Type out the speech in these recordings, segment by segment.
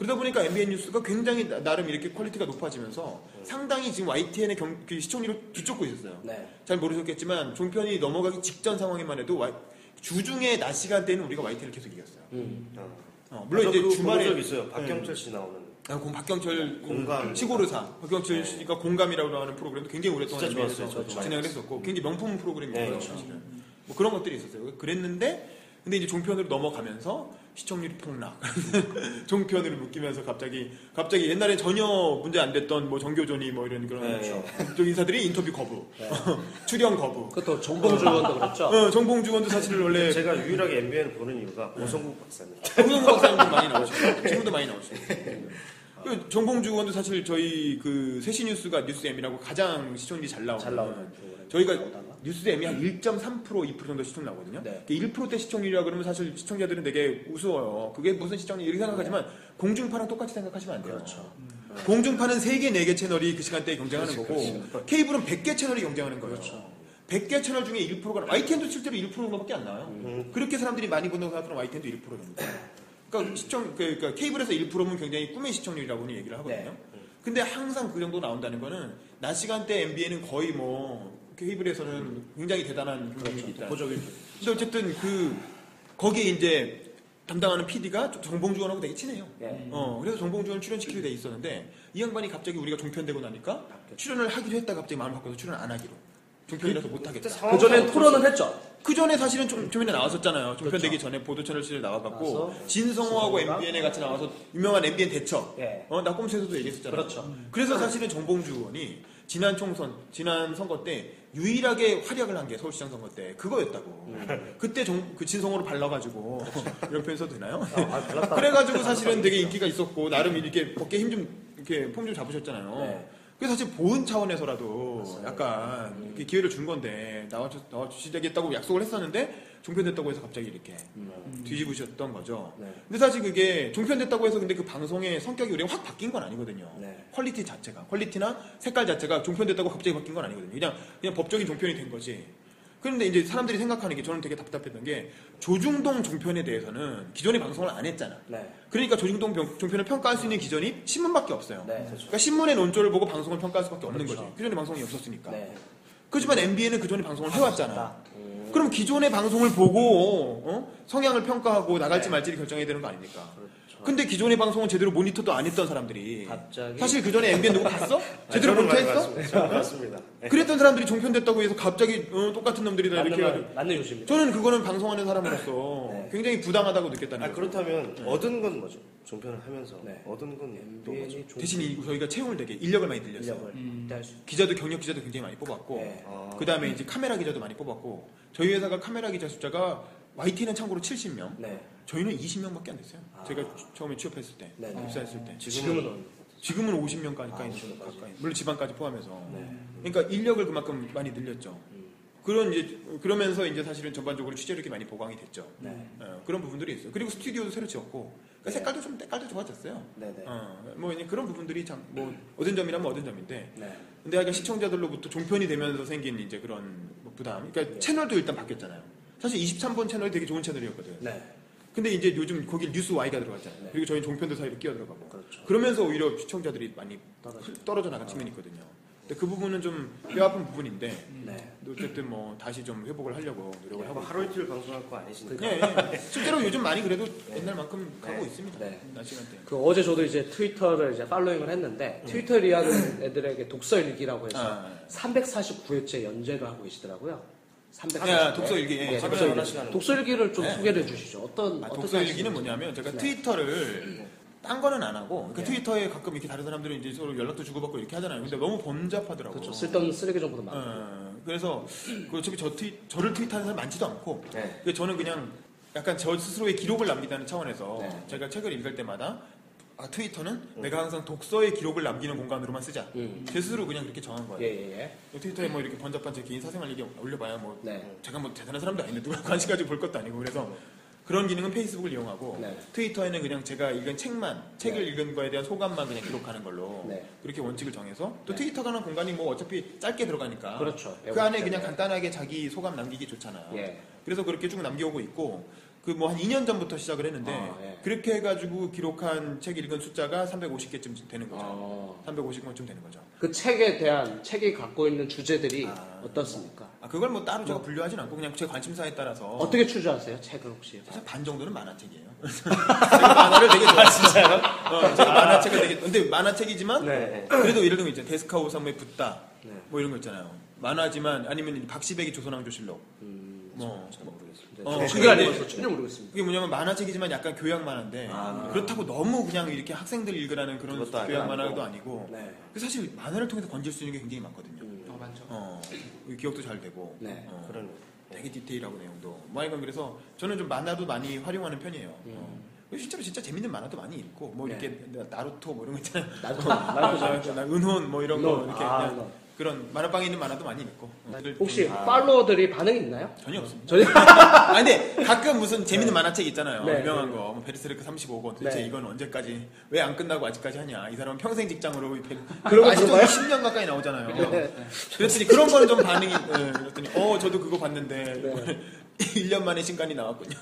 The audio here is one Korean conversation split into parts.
그러다 보니까 MBN 뉴스가 굉장히 나름 이렇게 퀄리티가 높아지면서 상당히 지금 YTN의 그 시청률을 뒤쫓고 있었어요. 네. 잘 모르셨겠지만 종편이 넘어가기 직전 상황에만 해도 주중에 낮 시간대는 우리가 YTN을 계속 이겼어요. 물론 이제 주말에 적 있어요. 박경철 씨 나오는. 박경철 공감 시골의사 박경철 씨가 공감이라고 하는 프로그램도 굉장히 오랫동안 진짜 좋았어요. 진행을 했었고 굉장히 명품 프로그램이었어요. 네, 사실은 뭐 그런 것들이 있었어요. 그랬는데 근데 이제 종편으로 넘어가면서 시청률이 폭락. 종편으로 묶이면서 갑자기 옛날에 전혀 문제 안 됐던 뭐 정교조니 뭐 이런 그런 쪽 인사들이 인터뷰 거부, 출연 거부. 그것도 정봉주 의원도 그랬죠. 정봉주 의원도 사실 원래 제가 유일하게 MBN을 보는 이유가 오성국 박사님. 오성국 박사님도 많이 나오시고 지금도 많이 나오시고. 그 정봉주 의원도 사실 저희 그 세시뉴스가 뉴스M이라고 가장 시청률이 잘 나오는 저희가 뉴스M이 한 1.3% 2% 정도 시청 나거든요. 네. 1%대 시청률이라 그러면 사실 시청자들은 되게 우스워요. 그게 무슨 시청률 이렇게 생각하지만 공중파랑 똑같이 생각하시면 안 돼요. 그렇죠. 공중파는 3개, 4개 채널이 그 시간대에 경쟁하는 거고 케이블은 100개 채널이 경쟁하는 거예요. 그렇죠. 100개 채널 중에 1%가 YTN도 실제로 1% 정도밖에 안 나와요. 그렇게 사람들이 많이 본다고 생각하면 YTN도 1% 정도. 그러니까 케이블에서 1%면 굉장히 꿈의 시청률이라고는 얘기를 하거든요. 근데 항상 그 정도 나온다는 거는 낮 시간대 MBN은 거의 뭐 케이블에서는 굉장히 대단한 경쟁력이 있다. 근데 어쨌든 거기에 이제 담당하는 PD가 정봉주 의원하고 되게 친해요. 그래서 정봉주 의원 출연시키게 돼 있었는데 이 양반이 갑자기 우리가 종편되고 나니까 출연을 하기로 했다가 갑자기 마음을 바꿔서 출연 안 하기로. 종편이라서 못 하겠다. 그전엔 토론은 했죠. 그 전에 사실은 종편에 나왔었잖아요. 종편 되기 전에 보도채널실에 나와갖고 진성호하고 MBN에 같이 나와서 유명한 MBN 대처. 나 꼼수에서도 얘기했었잖아요. 그렇죠. 그래서 사실은 정봉주 의원이 지난 선거 때 유일하게 활약을 한 게 서울시장 선거 때 그거였다고. 그때 그 진성호를 발라가지고 이런 표현 써도 되나요? 그래가지고 사실은 되게 인기가 있었고 나름 이렇게 어깨 힘 좀 이렇게 폼 좀 잡으셨잖아요. 그래서 사실 보은 차원에서라도 약간 이렇게 기회를 준 건데 나와주시겠다고 약속을 했었는데 종편됐다고 해서 갑자기 이렇게 뒤집으셨던 거죠. 근데 사실 그게 종편됐다고 해서 근데 그 방송의 성격이 우리가 확 바뀐 건 아니거든요. 퀄리티나 색깔 자체가 종편됐다고 갑자기 바뀐 건 아니거든요. 그냥 법적인 종편이 된 거지. 그런데 이제 사람들이 생각하는 게 저는 되게 답답했던 게 조중동 종편에 대해서는 기존에 방송을 안 했잖아. 그러니까 조중동 종편을 평가할 수 있는 기전이 신문밖에 없어요. 그러니까 신문의 논조를 보고 방송을 평가할 수밖에 없는 거지. 그전에 방송이 없었으니까. 그렇지만 MBN은 그전에 방송을 해왔잖아. 그럼 기존의 방송을 보고 성향을 평가하고 나갈지 말지를 결정해야 되는 거 아닙니까? 근데 기존의 방송은 제대로 모니터도 안 했던 사람들이 사실 그 전에 MBN 누구 봤어? 제대로 모니터했어? 맞습니다. 그랬던 사람들이 종편됐다고 해서 갑자기 똑같은 놈들이다 이렇게 해가지고 맞는 요즘입니다. 저는 그거는 방송하는 사람으로서 굉장히 부당하다고 느꼈다는 거예요. 그렇다면 얻은 건 뭐죠? 종편을 하면서 얻은 건 또 뭐죠? 대신 저희가 채용을 되게 인력을 많이 늘렸어요. 경력 기자도 굉장히 많이 뽑았고 그 다음에 이제 카메라 기자도 많이 뽑았고 저희 회사가 카메라 기자 숫자가 YT는 참고로 70명, 저희는 20명밖에 안 됐어요. 제가 처음에 취업했을 때, 입사했을 때. 지금은 50명까지 가까이. 물론 지방까지 포함해서. 그러니까 인력을 그만큼 많이 늘렸죠. 그러면서 이제 사실은 전반적으로 취재력이 많이 보강이 됐죠. 그런 부분들이 있어요. 그리고 스튜디오도 새로 지었고, 그러니까 색깔도 좋아졌어요. 뭐 그런 부분들이 참 뭐 얻은 점이라면 얻은 점인데, 근데 약간 시청자들로부터 종편이 되면서 생긴 이제 그런 뭐 부담. 그러니까 채널도 일단 바뀌었잖아요. 사실 23번 채널이 되게 좋은 채널이었거든. 근데 이제 요즘 거기 뉴스 Y가 들어갔잖아요. 그리고 저희 종편도 사이로 끼어 들어가고. 그러면서 오히려 시청자들이 많이 떨어져 나간 측면이 있거든요. 근데 그 부분은 좀 뼈아픈 부분인데 어쨌든 뭐 다시 좀 회복을 하려고 노력을 하고 하루 이틀 방송할 거 아니시니까. 실제로 요즘 많이 그래도 옛날만큼 가고 있습니다. 낮 시간대. 어제 저도 이제 트위터를 이제 팔로잉을 했는데 트위터를 일하는 애들에게 독서일기라고 해서 349회째 연재를 하고 계시더라고요. 독서일기. 독서일기를 좀 소개를 해주시죠. 어떤 독서일기는 뭐냐면 제가 트위터를 딴 거는 안 하고 트위터에 가끔 이렇게 다른 사람들은 이제 서로 연락도 주고받고 이렇게 하잖아요. 근데 너무 번잡하더라고요. 그렇죠. 쓸데없는 쓰레기 정보도 많고. 그래서 어차피 저를 트윗하는 사람 많지도 않고 저는 그냥 약간 저 스스로의 기록을 남기다는 차원에서 제가 책을 읽을 때마다 트위터는 내가 항상 독서의 기록을 남기는 공간으로만 쓰자. 제 스스로 그냥 그렇게 정한 거예요. 트위터에 뭐 이렇게 번잡한 제 개인 사생활 얘기 올려봐야 뭐 제가 뭐 대단한 사람도 아닌데 누가 관심 가지고 볼 것도 아니고 그래서 그런 기능은 페이스북을 이용하고 트위터에는 그냥 제가 읽은 책을 읽은 거에 대한 소감만 그냥 기록하는 걸로 그렇게 원칙을 정해서 또 트위터라는 공간이 뭐 어차피 짧게 들어가니까 그 안에 그냥 간단하게 자기 소감 남기기 좋잖아요. 그래서 그렇게 쭉 남겨오고 있고 그 뭐 한 2년 전부터 시작을 했는데 예. 그렇게 해가지고 기록한 책 읽은 숫자가 350개쯤 되는 거죠. 350권쯤 되는 거죠. 그 책에 대한 책이 갖고 있는 주제들이 어떻습니까? 그걸 뭐 따로 제가 분류하진 않고 그냥 제 관심사에 따라서 어떻게 추주하세요? 책을 혹시? 사실 반 정도는 만화책이에요. 제가 만화를 되게 좋아해요. 진짜요? 제가 만화책을 되게 근데 만화책이지만 네. 그래도 예를 들면 이제 데스카 오사무의 붓다 네. 뭐 이런 거 있잖아요. 만화지만 아니면 박시백의 조선왕조실록 뭐 잘 모르겠습니다. 그게 아니어서 전혀 모르겠습니다. 그게 뭐냐면 만화책이지만 약간 교양 만화인데 그렇다고 너무 그냥 이렇게 학생들 읽으라는 그런 그것도 교양 아니고. 만화도 아니고 네. 그래서 사실 만화를 통해서 건질 수 있는 게 굉장히 많거든요. 많죠. 기억도 잘 되고 네. 그러네. 되게 디테일하고 내용도 뭐 이건 그래서 저는 좀 만화도 많이 활용하는 편이에요. 실제로 진짜 재밌는 만화도 많이 읽고 뭐 네. 이렇게 나루토 뭐 이런 거 있잖아요. 나도 은혼 뭐 이런 거 은혼. 이렇게 아, 그냥 은혼. 그런 만화방에 있는 만화도 많이 읽고 혹시 팔로워들이 반응이 있나요? 전혀 없습니다. 전혀. 아 근데 가끔 무슨 재밌는 만화책 있잖아요. 네. 유명한 거. 뭐 베르세르크 35권. 도대체 네. 이건 언제까지 왜 안 끝나고 아직까지 하냐. 이 사람은 평생 직장으로 그런 거 아직도 들어봐요? 10년 가까이 나오잖아요. 네. 그랬더니 그런 거는 좀 반응이 그랬더니 저도 그거 봤는데 1년 만에 신간이 나왔군요.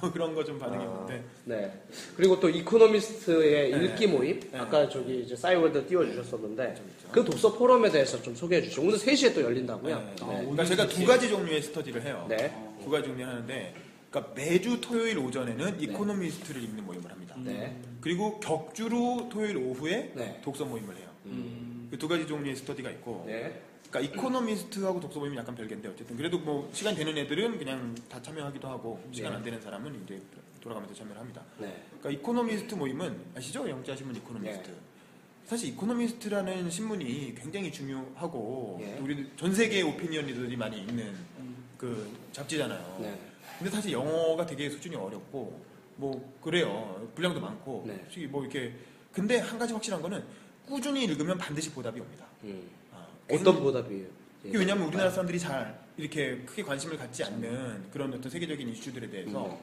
뭐 그런 거 좀 반응이 있는데 네. 그리고 또 이코노미스트의 네. 읽기 모임. 네. 아까 저기 이제 싸이월드 띄워주셨었는데 그 독서 포럼에 대해서 좀 소개해 주시죠. 오늘 3시에 또 열린다고요? 네. 네. 그러니까 제가 두 가지 종류의 스터디를 해요. 네. 두 가지 종류 하는데 그러니까 매주 토요일 오전에는 이코노미스트를 읽는 모임을 합니다. 네. 그리고 격주로 토요일 오후에 네. 독서 모임을 해요. 그 두 가지 종류의 스터디가 있고 네. 그러니까 이코노미스트하고 독서 모임이 약간 별개인데 어쨌든 그래도 뭐 시간 되는 애들은 그냥 다 참여하기도 하고 시간 네. 안 되는 사람은 이제 돌아가면서 참여를 합니다. 네. 그러니까 이코노미스트 모임은 아시죠? 영자 신문 이코노미스트. 네. 사실 이코노미스트라는 신문이 굉장히 중요하고 예. 우리 전 세계 오피니언 리더들이 많이 읽는 그 잡지잖아요. 네. 근데 사실 영어가 되게 수준이 어렵고 뭐 그래요. 분량도 많고 네. 솔직히 뭐 이렇게 근데 한 가지 확실한 거는 꾸준히 읽으면 반드시 보답이 옵니다. 어떤 보답이에요? 이게 왜냐하면 우리나라 사람들이 잘 이렇게 크게 관심을 갖지 않는 그런 어떤 세계적인 이슈들에 대해서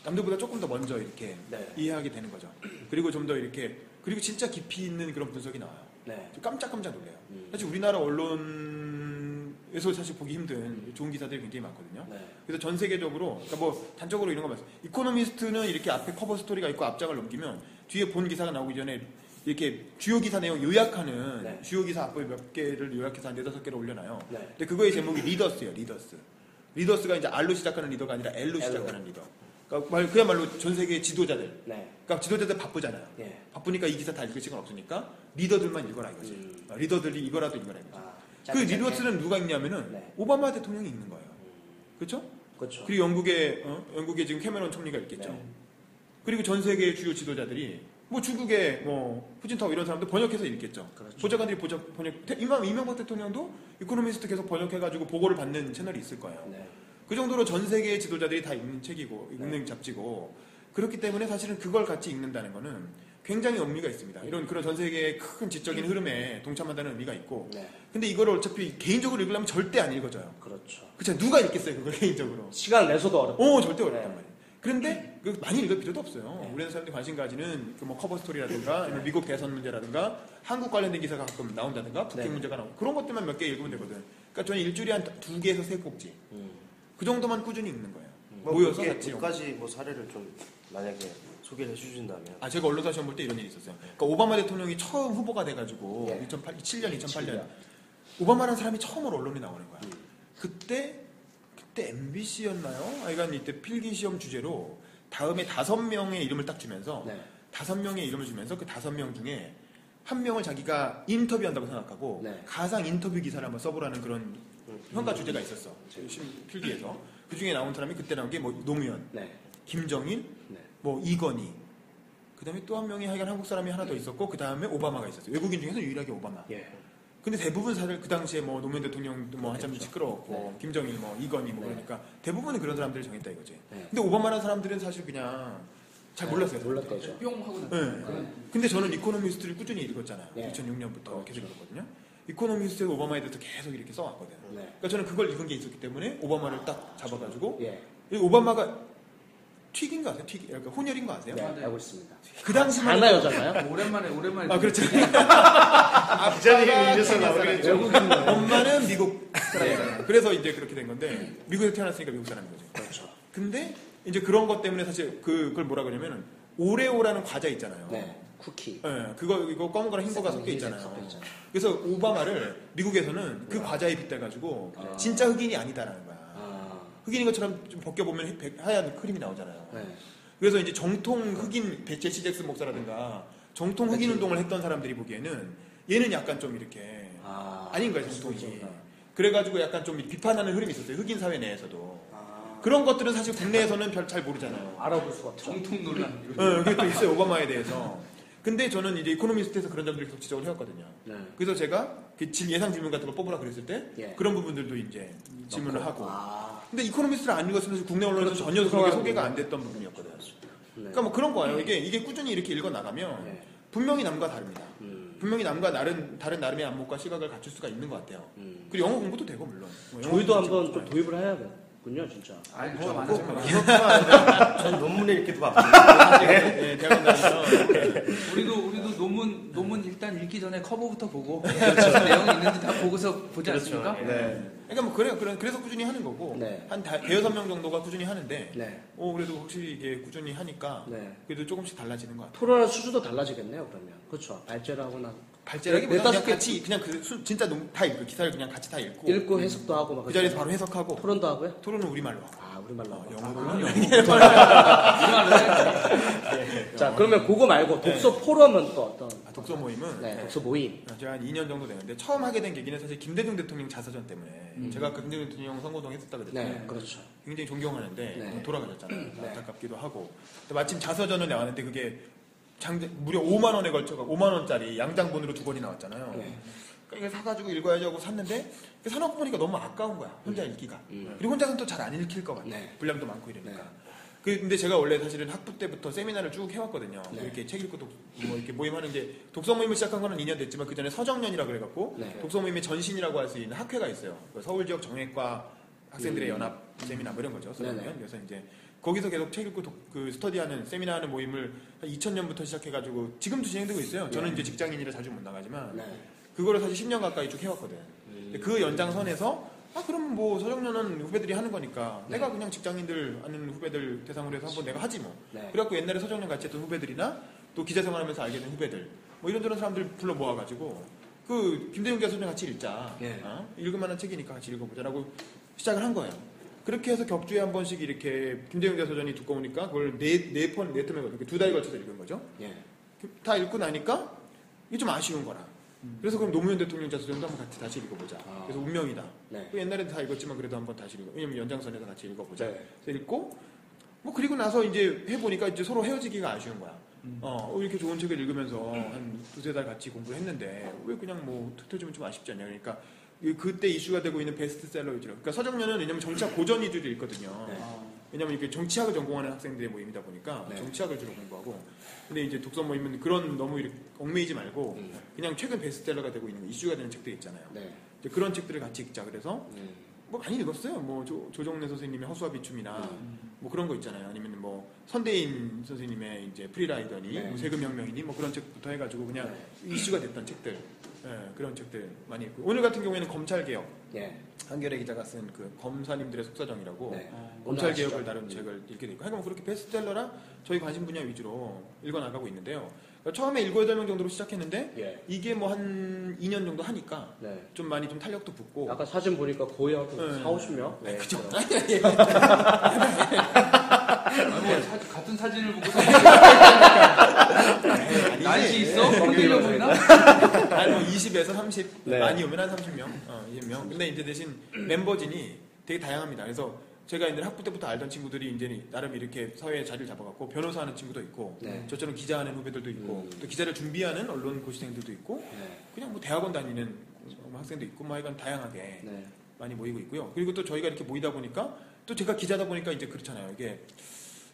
남들보다 조금 더 먼저 이렇게 네. 이해하게 되는 거죠. 그리고 좀 더 이렇게 그리고 진짜 깊이 있는 그런 분석이 나와요. 네. 좀 깜짝깜짝 놀래요. 사실 우리나라 언론에서 사실 보기 힘든 좋은 기사들이 굉장히 많거든요. 네. 그래서 전 세계적으로 그러니까 뭐 단적으로 이런 거 말씀. 이코노미스트는 이렇게 앞에 커버 스토리가 있고 앞장을 넘기면 뒤에 본 기사가 나오기 전에 이렇게 주요 기사 내용 요약하는 네. 주요 기사 앞에 몇 개를 요약해서 한 4-5개를 올려놔요. 네. 근데 그거의 제목이 리더스예요. 리더스. 리더스가 이제 R로 시작하는 리더가 아니라 L로 L로. 시작하는 리더. 그러니까 그야말로 전 세계 지도자들. 네. 그러니까 지도자들 바쁘잖아요. 예. 바쁘니까 이 기사 다 읽을 시간 없으니까 리더들만 읽어라 이거지. 리더들이 이거라도 읽어라 이거지. 아, 그 짧게 리더스는 누가 읽냐면은 네. 오바마 대통령이 읽는 거예요. 그렇죠? 그렇죠. 그리고 영국의 지금 캐메론 총리가 읽겠죠. 네. 그리고 전 세계 주요 지도자들이 뭐 중국의 뭐 푸진타오 이런 사람들 번역해서 읽겠죠. 그렇죠. 보좌관들이 번역. 이명박 대통령도 이코노미스트 계속 번역해가지고 보고를 받는 채널이 있을 거예요. 네. 그 정도로 전 세계 지도자들이 다 읽는 책이고 읽는 잡지고 그렇기 때문에 사실은 그걸 같이 읽는다는 거는 굉장히 의미가 있습니다. 이런 그런 전 세계의 큰 지적인 흐름에 동참한다는 의미가 있고. 네. 근데 이거를 어차피 개인적으로 읽으려면 절대 안 읽어져요. 그렇죠. 그쵸? 누가 읽겠어요, 그걸 개인적으로? 시간 내서도 어렵다. 절대 어렵단 네. 말이에요. 그런데 그 많이 읽을 필요도 없어요. 우리나라 사람들이 관심 가지는 그 뭐 커버 스토리라든가 아니면 미국 대선 문제라든가 한국 관련된 기사가 가끔 나온다든가 북핵 네. 문제가 나오고 그런 것들만 몇 개 읽으면 되거든. 그러니까 저는 일주일에 한 2개에서 3꼭지. 그 정도만 꾸준히 읽는 거예요. 모여서 같이. 몇 가지 뭐 사례를 좀 만약에 소개를 해주신다면. 제가 언론사 시험 볼 때 이런 일이 있었어요. 그러니까 오바마 대통령이 처음 후보가 돼가지고 예. 2007년, 2008년 오바마라는 사람이 처음으로 언론에 나오는 거야. 그때 MBC였나요? 하여간 이때 필기 시험 주제로 다음에 5명의 이름을 딱 주면서 네. 5명의 이름을 주면서 그 5명 중에 한 명을 자기가 인터뷰한다고 생각하고 네. 가상 인터뷰 기사를 한번 써보라는 그런 평가 주제가 있었어. 필기에서. 그 중에 나온 사람이 그때 나온 게 뭐 노무현, 네. 김정일, 네. 뭐 이건희. 그 다음에 또 한 명이 하여간 한국 사람이 하나 더 있었고 그 다음에 오바마가 있었어요. 외국인 중에서 유일하게 오바마. 예. 근데 대부분 사실 그 당시에 뭐 노무현 대통령도 뭐 한참 시끄러웠고 김정일 뭐 이건희 뭐 네. 그러니까 대부분은 그런 사람들을 정했다 이거지. 네. 근데 오바마라는 사람들은 사실 그냥 잘 몰랐어요. 몰랐대죠. 뿅 하고 네. 근데 저는 이코노미스트를 꾸준히 읽었잖아요. 네. 2006년부터 계속 읽었거든요. 이코노미스트에서 오바마에 대해서 계속 이렇게 써왔거든요. 네. 그러니까 저는 그걸 읽은 게 있었기 때문에 오바마를 딱 잡아가지고 예. 이 오바마가 튀긴 거 아세요? 그러니까 혼혈인 거 아세요? 네, 알고 있습니다. 그 당시만 하나 여자가요? 오랜만에 그렇죠. 기자님이 이제서 나오겠죠. 외국인 엄마는 미국 사람이잖아요. 그래서 이제 그렇게 된 건데 미국에서 태어났으니까 미국 사람인 거죠. 그렇죠. 근데 이제 그런 것 때문에 사실 그걸 뭐라 그러냐면은 오레오라는 과자 있잖아요. 네. 쿠키. 네, 이거 검은 거랑 흰 거가 섞여 있잖아요. 그래서 오바마를 미국에서는 그 과자에 빗대가지고 진짜 흑인이 아니다라는 거야. 흑인인 것처럼 좀 벗겨보면 하얀 크림이 나오잖아요. 네. 그래서 이제 정통 흑인 제시 잭슨 목사라든가 정통 흑인 운동을 했던 사람들이 보기에는 얘는 약간 좀 이렇게 아닌 거예요, 정통이. 그래가지고 약간 좀 비판하는 흐름이 있었어요. 흑인 사회 내에서도. 그런 것들은 사실 국내에서는 별 잘 모르잖아요. 알아볼 수가 없죠. 정통 논란. 그게 또 있어요, 오바마에 대해서. 근데 저는 이제 이코노미스트에서 그런 점들을 계속 지적을 해왔거든요. 네. 그래서 제가 그 예상 질문 같은 거 뽑으라 그랬을 때 예. 그런 부분들도 이제 질문을 하고. 아. 근데 이코노미스트를 안 읽었으면 사실 국내 언론에서 그렇죠. 전혀 그게 그런 소개가 부분이요. 안 됐던 부분이었거든요. 네. 그러니까 뭐 그런 거예요. 이게 꾸준히 이렇게 읽어 나가면 네. 분명히 남과 다릅니다. 분명히 남과 다른 나름의 안목과 시각을 갖출 수가 있는 것 같아요. 그리고 영어 공부도 되고 물론. 뭐 영어 저희도 공부 한번 좀 도입을 해야겠군요, 진짜. 아니 뭐, 좀 꼭 많죠. 그것뿐만 아니라 전 논문에 읽기도 바쁜데. 네, 대학원 다니면 우리도 논문 일단 읽기 전에 커버부터 보고 내용이 있는지 다 보고서 보지 그렇죠. 않습니까? 네. 그러니까 뭐 그래요. 그래서 꾸준히 하는 거고 네. 한 대여섯 명 정도가 꾸준히 하는데 네. 그래도 확실히 이게 꾸준히 하니까 네. 그래도 조금씩 달라지는 것 같아요. 토론할 수준도 달라지겠네요, 그러면. 그렇죠. 발제를 하거나. 발제라기보다 네, 그냥 같이 그냥 진짜 다 읽고 기사를 그냥 같이 다 읽고 읽고 해석도 하고 막. 그 자리에서 바로 해석하고 토론도 하고요? 토론은 우리말로 하고 아, 우리말로 하고. 영어로는 이말로 해야지. 자, 그러면 그거 말고 독서 포럼은 또 어떤? 독서 모임은 네, 독서 모임. 제가 한 2년 정도 되는데 처음 하게 된 계기는 사실 김대중 대통령 자서전 때문에 제가 그 김대중 대통령 선거동 했었다 그랬잖아요. 네, 그렇죠. 굉장히 존경하는데 네. 돌아가셨잖아요. 네. 안타깝기도 하고. 근데 마침 자서전을 나왔는데 그게 무려 5만 원에 걸쳐가 5만 원짜리 양장본으로 2권이 나왔잖아요. 네. 그러니까 이거 사가지고 읽어야지 하고 샀는데 사놓고 보니까 너무 아까운 거야. 혼자 읽기가. 그리고 혼자서는 또 잘 안 읽힐 것 같아. 네. 분량도 많고 이러니까. 네. 근데 제가 원래 사실은 학부 때부터 세미나를 쭉 해왔거든요. 네. 이렇게 책 읽고 뭐 이렇게 모임하는 게 독서 모임을 시작한 거는 2년 됐지만 그 전에 서정년이라 그래갖고 네. 독서 모임의 전신이라고 할 수 있는 학회가 있어요. 그 서울 지역 정외과 학생들의 연합 세미나 뭐 이런 거죠. 서정년. 네네. 그래서 이제 거기서 계속 책 읽고 그 스터디하는 세미나하는 모임을 한 2000년부터 시작해가지고 지금도 진행되고 있어요. 저는 이제 직장인이라 자주 못 나가지만 네. 그거를 사실 10년 가까이 쭉 해왔거든. 근데 그 연장선에서 그럼 뭐 서정년은 후배들이 하는 거니까 네. 내가 그냥 직장인들 아는 후배들 대상으로 해서 한번 내가 하지 뭐. 네. 그래갖고 옛날에 서정년 같이 했던 후배들이나 또 기자 생활하면서 알게 된 후배들 뭐 이런저런 사람들 불러 모아가지고 그 김대중 교수님 같이 읽자. 네. 읽을 만한 책이니까 같이 읽어보자라고 시작을 한 거예요. 그렇게 해서 격주에 한 번씩 이렇게 김대중 대서전이 두꺼우니까 그걸 네 텀에 걸쳐 2달에 걸쳐서 읽은 거죠. 예. 다 읽고 나니까 이게 좀 아쉬운 거라. 그래서 그럼 노무현 대통령 자서전도 한번 같이 다시 읽어보자. 그래서 운명이다. 네. 그 옛날에는 다 읽었지만 그래도 한번 다시 읽어. 왜냐면 연장선에서 같이 읽어보자. 네. 그래서 읽고 뭐 그리고 나서 이제 해보니까 이제 서로 헤어지기가 아쉬운 거야. 이렇게 좋은 책을 읽으면서 한 2-3달 같이 공부를 했는데 왜 그냥 뭐 흩어지면 좀 아쉽지 않냐. 그러니까 그때 이슈가 되고 있는 베스트셀러 위주로. 그러니까 서정년은 왜냐면 정치학 고전 위주로 읽거든요. 네. 왜냐면 이게 정치학을 전공하는 학생들의 모임이다 보니까 네. 정치학을 주로 공부하고. 근데 이제 독서 모임은 그런 너무 이렇게 얽매이지 말고 그냥 최근 베스트셀러가 되고 있는 이슈가 되는 책들 있잖아요. 네. 이제 그런 책들을 같이 읽자 그래서 뭐 많이 읽었어요. 뭐 조정래 선생님의 허수와 비춤이나 뭐 그런 거 있잖아요. 아니면 뭐 선대인 선생님의 이제 프리라이더니 네. 뭐 세금혁명이니 뭐 그런 책부터 해가지고 그냥 이슈가 됐던 책들, 그런 책들 많이 읽고 오늘 같은 경우에는 검찰개혁 예. 한겨레 기자가 쓴 그 검사님들의 속사정이라고 네. 검찰 개혁을 아시죠? 다룬 책을 읽게 되고 하여간 그렇게 베스트셀러라 저희 관심 분야 위주로 읽어 나가고 있는데요. 그러니까 처음에 7-8명 정도로 시작했는데 예. 이게 뭐 한 2년 정도 하니까 네. 좀 많이 좀 탄력도 붙고 아까 사진 보니까 거의 한 네. 4-50명? 네. 그죠? 같은 사진을 보고 아니지. 난시 있어? 뻥들려 보이나? 아니 뭐 20에서 30 네. 많이 오면 한 30명, 20명. 근데 이제 대신 멤버진이 되게 다양합니다. 그래서 제가 이제 학부 때부터 알던 친구들이 이제 나름 이렇게 사회에 자리를 잡아갖고 변호사 하는 친구도 있고 네. 저처럼 기자하는 후배들도 있고 또 기자를 준비하는 언론 고시생들도 있고 네. 그냥 뭐 대학원 다니는 학생도 있고 뭐 하여간 다양하게 네. 많이 모이고 있고요. 그리고 또 저희가 이렇게 모이다 보니까 또 제가 기자다 보니까 이제 그렇잖아요. 이게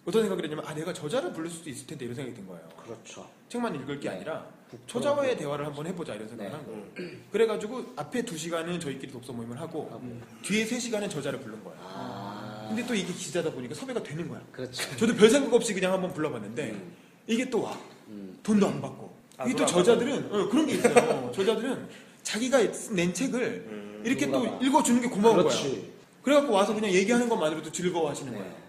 어떤 생각을 했냐면 내가 저자를 부를 수도 있을 텐데 이런 생각이 든 거예요. 그렇죠. 책만 읽을 게 네. 아니라 저자와의 대화를 한번 해보자 이런 생각을 네. 한 거예요. 그래가지고 앞에 2시간은 저희끼리 독서 모임을 하고 뒤에 3시간은 저자를 부른 거예요. 근데 또 이게 기자다 보니까 섭외가 되는 거야. 그렇죠. 저도 별 생각 없이 그냥 한번 불러봤는데 이게 또 와. 돈도 안 받고. 이게 또 저자들은 그런 게 있어요. 저자들은 자기가 낸 책을 이렇게 또 누군가가. 읽어주는 게 고마운 거야. 그렇지. 그래갖고 와서 그냥 얘기하는 것만으로도 즐거워하시는 네. 거예요.